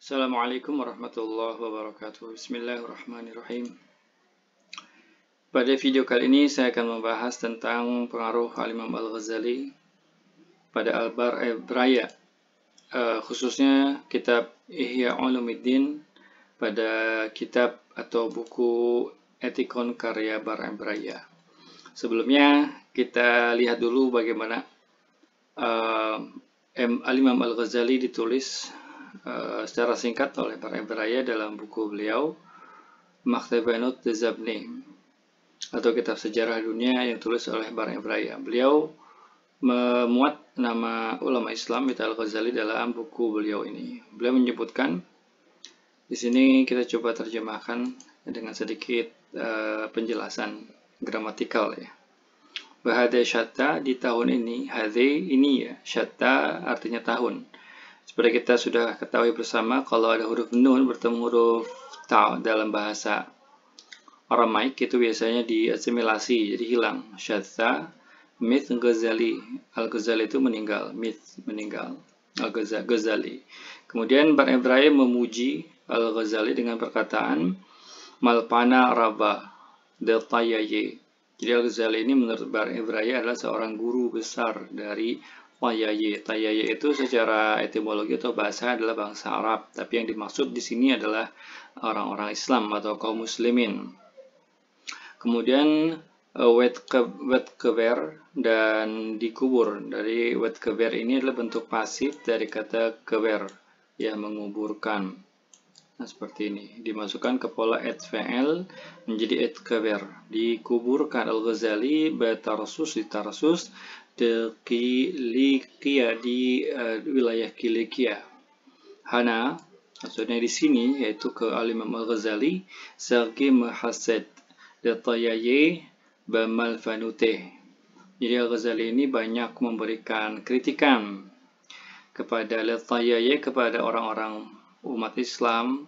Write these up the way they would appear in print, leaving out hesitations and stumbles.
Assalamualaikum warahmatullahi wabarakatuh. Bismillahirrahmanirrahim. Pada video kali ini saya akan membahas tentang pengaruh Al-Imam Al-Ghazali pada Al-Baraya, khususnya kitab Ihya Ulumuddin pada kitab atau buku Etikon karya Baraya. Sebelumnya kita lihat dulu bagaimana Al-Imam Al-Ghazali ditulis secara singkat oleh Baraya dalam buku beliau Maktabanut Zabni atau kitab sejarah dunia yang tulis oleh Baraya. Beliau memuat nama ulama Islam Al-Ghazali dalam buku beliau ini. Beliau menyebutkan, di sini kita coba terjemahkan dengan sedikit penjelasan gramatikal ya. Bahada syatta di tahun ini, hadhi ini ya, syatta artinya tahun. Seperti kita sudah ketahui bersama, kalau ada huruf nun bertemu huruf ta dalam bahasa Aramaik itu biasanya diasimilasi, jadi hilang. Syatta, mith Ghazali. Al-Ghazali itu meninggal, mith meninggal. Al-Ghazali. Kemudian Baraya memuji Al-Ghazali dengan perkataan Malpana Rabba Detayaye. Jadi Al-Ghazali ini menurut Baraya adalah seorang guru besar dari Tayaye. Tayaye itu secara etimologi atau bahasa adalah bangsa Arab, tapi yang dimaksud di sini adalah orang-orang Islam atau kaum muslimin. Kemudian wetkever dan dikubur. Dari wetkever ini adalah bentuk pasif dari kata kever, ya menguburkan. Nah, seperti ini. Dimasukkan ke pola etfl menjadi etkever. Dikuburkan Al-Ghazali Batarsus di Tarsus di Kilikia di wilayah Kilikia. Hana, maksudnya di sini yaitu ke Al-Imam Al-Ghazali Sergi Mahased Detayaye Bamalfanute. Jadi Al-Ghazali ini banyak memberikan kritikan kepada Detayaye, kepada orang-orang umat Islam,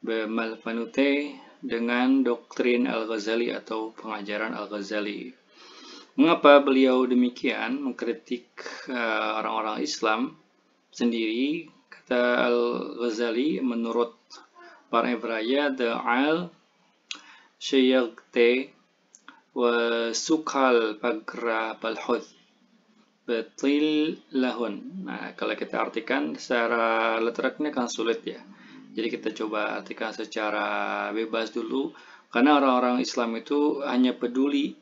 Bamalfanute, dengan doktrin Al-Ghazali atau pengajaran Al-Ghazali. Mengapa beliau demikian mengkritik orang-orang Islam sendiri? Kata Al-Ghazali, menurut Baraya, da'al syayagte wa sukal pagra balhud betil lahun. Nah, kalau kita artikan secara lettereknya kan sulit ya. Jadi kita coba artikan secara bebas dulu, karena orang-orang Islam itu hanya peduli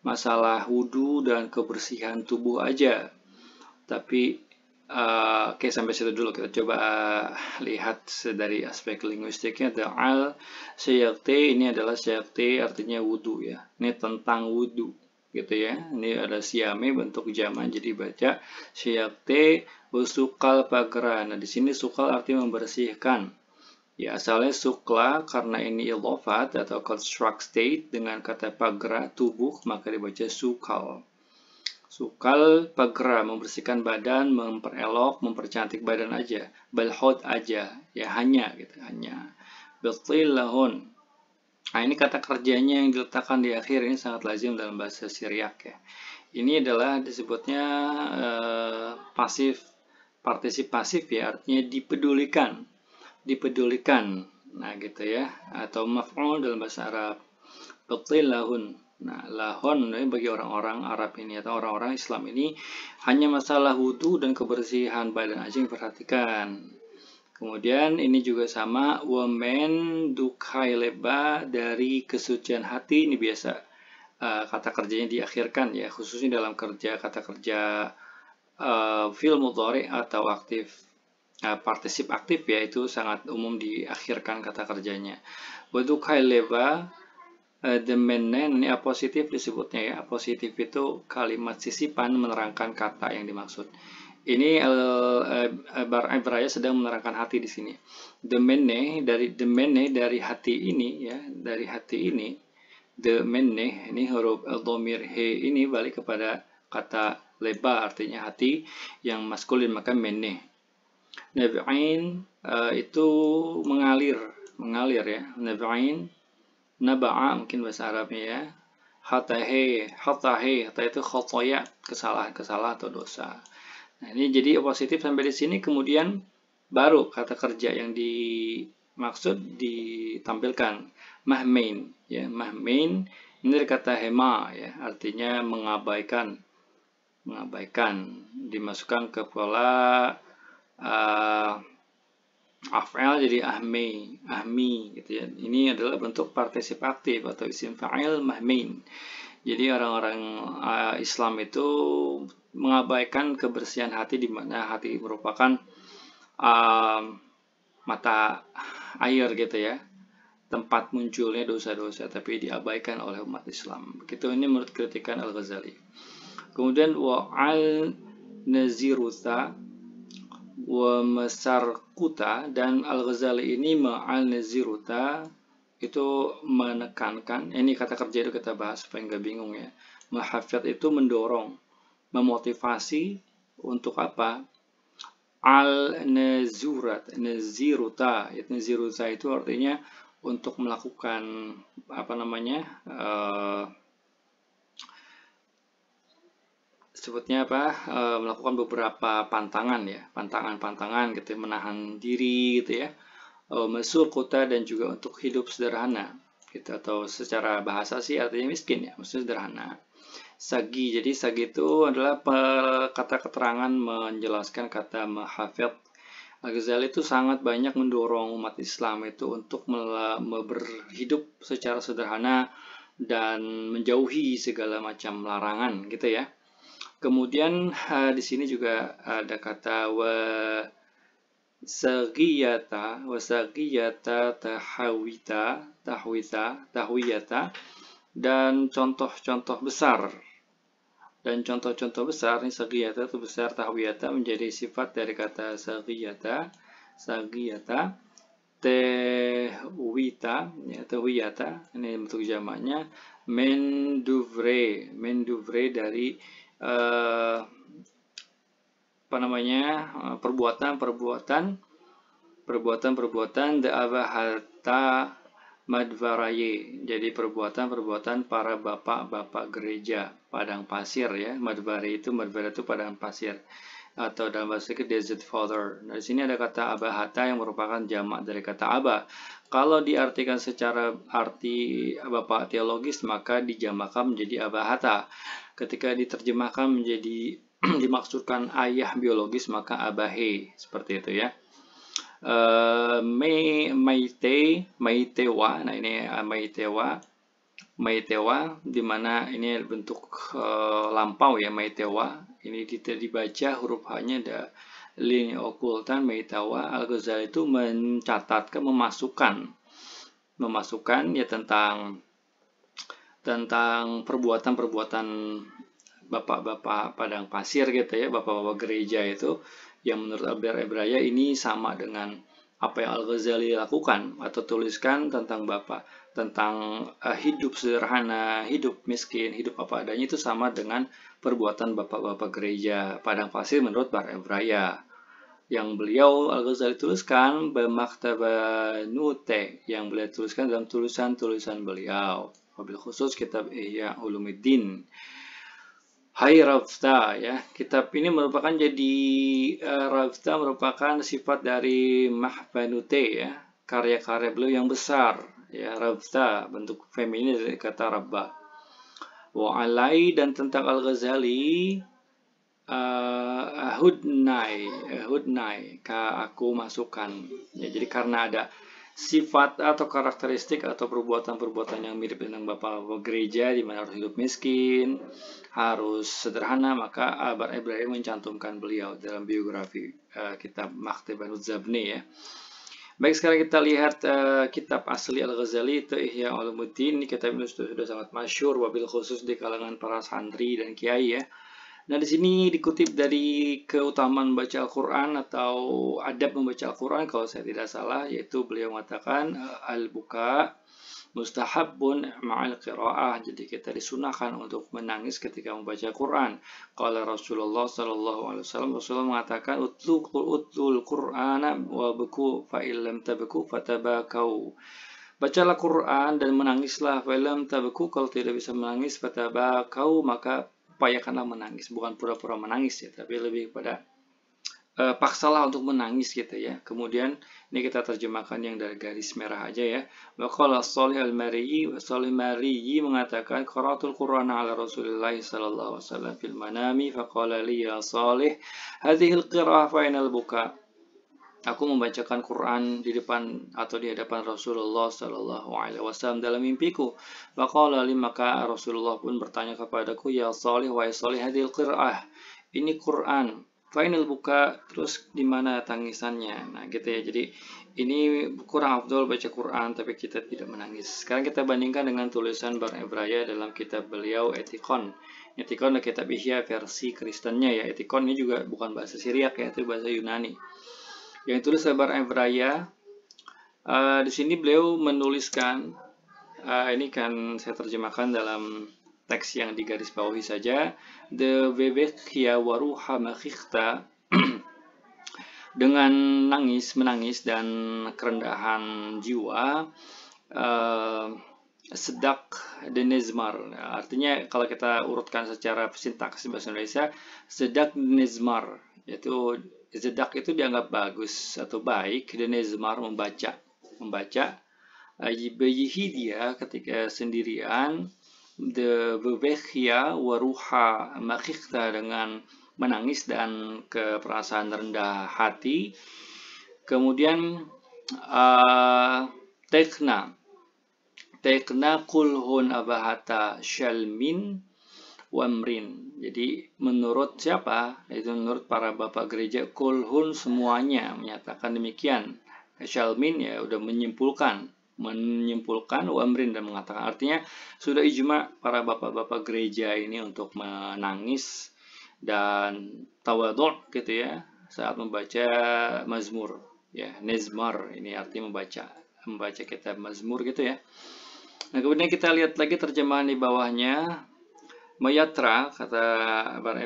masalah wudhu dan kebersihan tubuh aja. Tapi oke, sampai situ dulu. Kita coba lihat dari aspek linguistiknya. Da'al syayagte ini adalah syayagte artinya wudhu ya. Ini tentang wudhu gitu ya. Ini ada siame bentuk jama, jadi baca syayagte usukal pagra. Nah, di sini sukal artinya membersihkan. Ya, asalnya sukla karena ini ilofat atau construct state dengan kata pagra, tubuh, maka dibaca sukal. Sukal pagra, membersihkan badan, memperelok, mempercantik badan aja. Balhod aja, ya hanya gitu, hanya. Betil lahun. Nah, ini kata kerjanya yang diletakkan di akhir ini sangat lazim dalam bahasa Syriak ya. Ini adalah disebutnya pasif, partisip pasif ya, artinya dipedulikan. Nah gitu ya, atau maf'ul dalam bahasa Arab. Betil lahun. Nah, lahun bagi orang-orang Arab ini atau orang-orang Islam ini hanya masalah wudhu dan kebersihan badan aja yang diperhatikan. Kemudian ini juga sama, wamen dukhai leba, dari kesucian hati. Ini biasa kata kerjanya diakhirkan ya, khususnya dalam kata kerja fi'il mudhari atau aktif. Partisip aktif ya, itu sangat umum diakhirkan kata kerjanya. Wadukhai leba, demenen ini apositif disebutnya ya. Apositif itu kalimat sisipan menerangkan kata yang dimaksud. Ini Baraya sedang menerangkan hati di sini. Demene dari hati ini ya, dari hati ini. Demene ini huruf dhamir he ini balik kepada kata leba artinya hati yang maskulin, maka mene. Nab'in itu mengalir ya. Nab'in, naba'a mungkin bahasa Arabnya ya. Hatahe itu khotoya, kesalahan atau dosa. Nah, ini jadi positif sampai di sini. Kemudian baru kata kerja yang dimaksud ditampilkan. Mahmain, ya, mahmain ini dari kata hema, ya, artinya mengabaikan, dimasukkan ke pola af'al jadi ahmi gitu ya. Ini adalah bentuk partisip aktif atau isim fa'il mahmain. Jadi orang-orang Islam itu mengabaikan kebersihan hati, di mana hati merupakan mata air gitu ya, tempat munculnya dosa-dosa, tapi diabaikan oleh umat Islam. Begitu ini menurut kritikan Al-Ghazali. Kemudian wa'al naziruta wa masarkuta, dan Al-Ghazali ini ma'al naziruta itu menekankan, ini kata kerja itu kita bahas supaya nggak bingung ya. Mahafid itu mendorong, memotivasi untuk apa? Al-naziruta, naziruta itu artinya untuk melakukan apa namanya? Sebutnya apa? Melakukan beberapa pantangan ya, pantangan gitu, menahan diri gitu ya. Mesur kota, dan juga untuk hidup sederhana gitu, atau secara bahasa sih artinya miskin ya, maksudnya sederhana. Sagi, jadi sagi itu adalah kata keterangan menjelaskan kata mahafid. Al-Ghazali itu sangat banyak mendorong umat Islam itu untuk berhidup secara sederhana dan menjauhi segala macam larangan gitu ya. Kemudian di sini juga ada kata wasagiyata tahwiyata, dan contoh-contoh besar. Dan contoh-contoh besar, ini sagiyata itu besar, tahwiyata menjadi sifat dari kata sagiyata, tehwita, ya, tehwiyata, ini bentuk jamaknya, menduvre dari apa namanya, perbuatan da'abahata madvaraye, jadi perbuatan para bapak-bapak gereja padang pasir ya. Madvara itu padang pasir, atau dalam bahasa Inggris desert father. Nah, di sini ada kata abahata yang merupakan jamak dari kata aba. Kalau diartikan secara arti bapak teologis, maka dijamakkan menjadi abahata. Ketika diterjemahkan menjadi dimaksudkan ayah biologis, maka abahe, seperti itu ya. Maitewa, nah ini maitewa, dimana ini bentuk lampau ya, maitewa. Ini dibaca huruf H-nya ada linea okultan, maitewa. Al-Ghazali itu mencatatkan, memasukkan ya tentang perbuatan-perbuatan bapak-bapak padang pasir gitu ya, bapak-bapak gereja itu, yang menurut Al-Biraya ini sama dengan apa yang Al-Ghazali lakukan atau tuliskan tentang hidup sederhana, hidup miskin, hidup apa adanya, itu sama dengan perbuatan bapak-bapak gereja padang pasir menurut Al-Biraya. Yang beliau Al-Ghazali tuliskan Bmaktabanute, yang beliau tuliskan dalam tulisan-tulisan beliau, wabil khusus kitab Ihya Ulumuddin. Hai Ravta ya, kitab ini merupakan Ravta merupakan sifat dari Mahbanute ya, karya-karya beliau yang besar ya. Ravta bentuk feminin dari kata Rabba. Wa alai, dan tentang Al-Ghazali, hudnai, aku masukkan ya. Jadi karena ada sifat atau karakteristik atau perbuatan-perbuatan yang mirip dengan bapak-bapak gereja, di mana harus hidup miskin, harus sederhana, maka Al-Biraya mencantumkan beliau dalam biografi kitab Maktabanuz Zabni ya. Baik, sekarang kita lihat kitab asli Al-Ghazali, itu Ihya Ulumuddin. Ini kitab ini sudah sangat masyhur, wabil khusus di kalangan para santri dan kiai ya. Nah, di sini dikutip dari keutamaan membaca Al-Quran atau adab membaca Al-Quran, kalau saya tidak salah, yaitu beliau mengatakan al-buka mustahabun ma'al qira'ah. Jadi kita disunahkan untuk menangis ketika membaca Quran. Qala Rasulullah sallallahu alaihi wasallam, Rasulullah mengatakan utlul Qur'ana wa buku fa illam tabku fatabakau. Bacalah Quran dan menangislah, fa illam tabku, kalau tidak bisa menangis, fatabakau, maka upayakanlah menangis. Bukan pura-pura menangis ya, tapi lebih pada paksalah untuk menangis gitu ya. Kemudian ini kita terjemahkan yang dari garis merah aja ya. Waqala Shalih al-Mariyi mengatakan qara'atul Qur'ana ala Rasulillah sallallahu alaihi wasallam fil manami faqala li ya Shalih hadhihi al-qira'ah fa ainal buka. Aku membacakan Quran di depan atau di hadapan Rasulullah sallallahu alaihi wasallam dalam mimpiku. Faqala li, maka Rasulullah pun bertanya kepadaku, ya Shalih, wahai Shalih, hadhil qira'ah. Ini Quran. Final buka, terus di mana tangisannya? Nah, gitu ya. Jadi ini kurang afdol baca Quran tapi kita tidak menangis. Sekarang kita bandingkan dengan tulisan Bar Ebraya dalam kitab beliau Etikon. Etikon adalah kitab Ihya versi Kristennya ya. Etikon ini juga bukan bahasa Syriak ya, itu bahasa Yunani. Yang tulis Bar Ebraya, di sini beliau menuliskan, ini kan saya terjemahkan dalam teks yang digaris bawahi saja, de bebekhya waruha makhikta, dengan menangis dan kerendahan jiwa, sedak denizmar. Artinya kalau kita urutkan secara sintaks bahasa Indonesia, sedak denizmar, yaitu sedak itu dianggap bagus atau baik, denizmar membaca. Bayihi dia ketika sendirian, de bebekhya waruha makhikta, dengan menangis dan keperasaan rendah hati. Kemudian tekna kulhun abahata shalmin wamrin. Jadi menurut siapa? Itu menurut para bapak gereja, kulhun semuanya menyatakan demikian. Shalmin ya udah menyimpulkan, wamrin dan mengatakan, artinya sudah ijma para bapak-bapak gereja ini untuk menangis dan tawadhu gitu ya saat membaca mazmur ya. Nezmar ini artinya membaca kitab mazmur gitu ya. Nah, kemudian kita lihat lagi terjemahan di bawahnya. Mayatra, kata Bar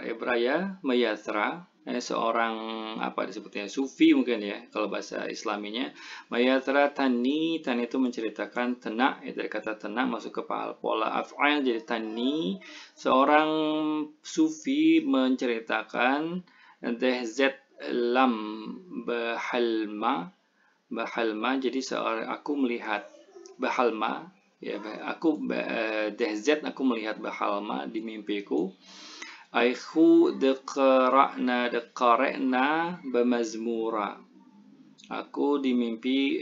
Ebraya, Mayatra, seorang apa disebutnya, sufi mungkin ya kalau bahasa Islaminya. Mayatra tani itu menceritakan tenak, dari kata tenak masuk ke pola af'al jadi tani. Seorang sufi menceritakan dehzet lam bahalma, jadi seorang aku melihat bahalma ya, aku dehzet aku melihat bahalma di mimpiku. Aihu deqara'na bamazmura. Aku di mimpi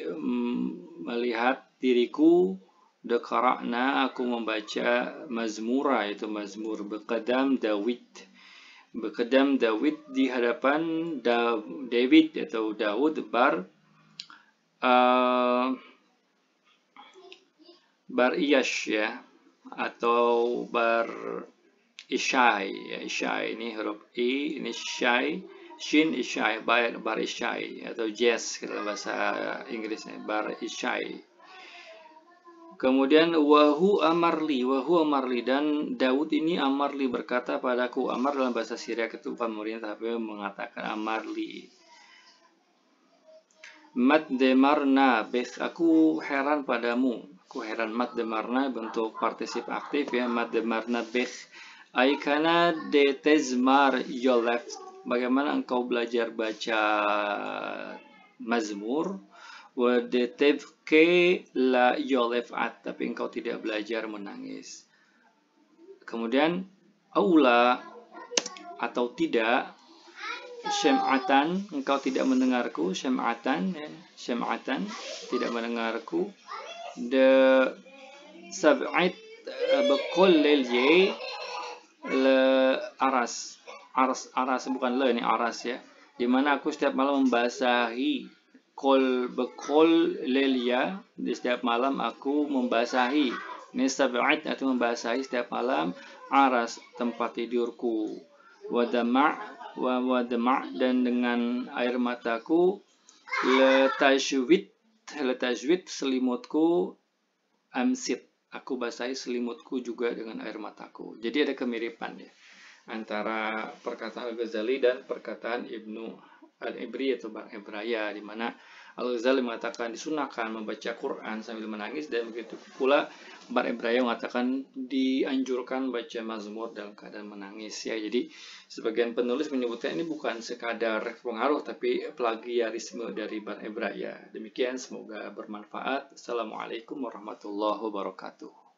melihat diriku, deqara'na aku membaca mazmura, itu mazmur beqadam Dawid. Beqadam Dawid di hadapan David atau Daud bar Iyash ya, atau bar Ishai ya. Ishai ini huruf I, ini Shai, Shin Ishai, bar Ishai atau Jess dalam bahasa Inggrisnya, bar Ishai. Kemudian wahu amarli, dan Daud ini amarli berkata padaku. Amar dalam bahasa Syriak itu pemerintah, tapi mengatakan amarli. Mat demarna bek, aku heran padamu. Aku heran, mat demarna bentuk partisip aktif ya. Mat demarna bek aikana de tezmar yolef, bagaimana engkau belajar baca mazmur, wa de tebke la yolefat, tapi engkau tidak belajar menangis. Kemudian aula atau tidak, syam'atan, engkau tidak mendengarku, syam'atan ya, syam'atan tidak mendengarku. De sab'at bekol lil ye aras bukan le, ini aras ya, dimana aku setiap malam membasahi bekol lelia, di setiap malam aku membasahi. Ini sab'at atau membasahi setiap malam, aras tempat tidurku. Wadama dan dengan air mataku, letajwid selimutku, amsit aku basahi selimutku juga dengan air mataku. Jadi ada kemiripan ya antara perkataan Al-Ghazali dan perkataan Ibnu Al-Ibri atau Bar Ebraya, di mana Al-Ghazali mengatakan disunahkan membaca Quran sambil menangis, dan begitu pula Bar Ibraya mengatakan dianjurkan baca Mazmur dalam keadaan menangis ya. Jadi sebagian penulis menyebutkan ini bukan sekadar pengaruh tapi plagiarisme dari Bar Ibraya. Demikian, semoga bermanfaat. Assalamualaikum warahmatullahi wabarakatuh.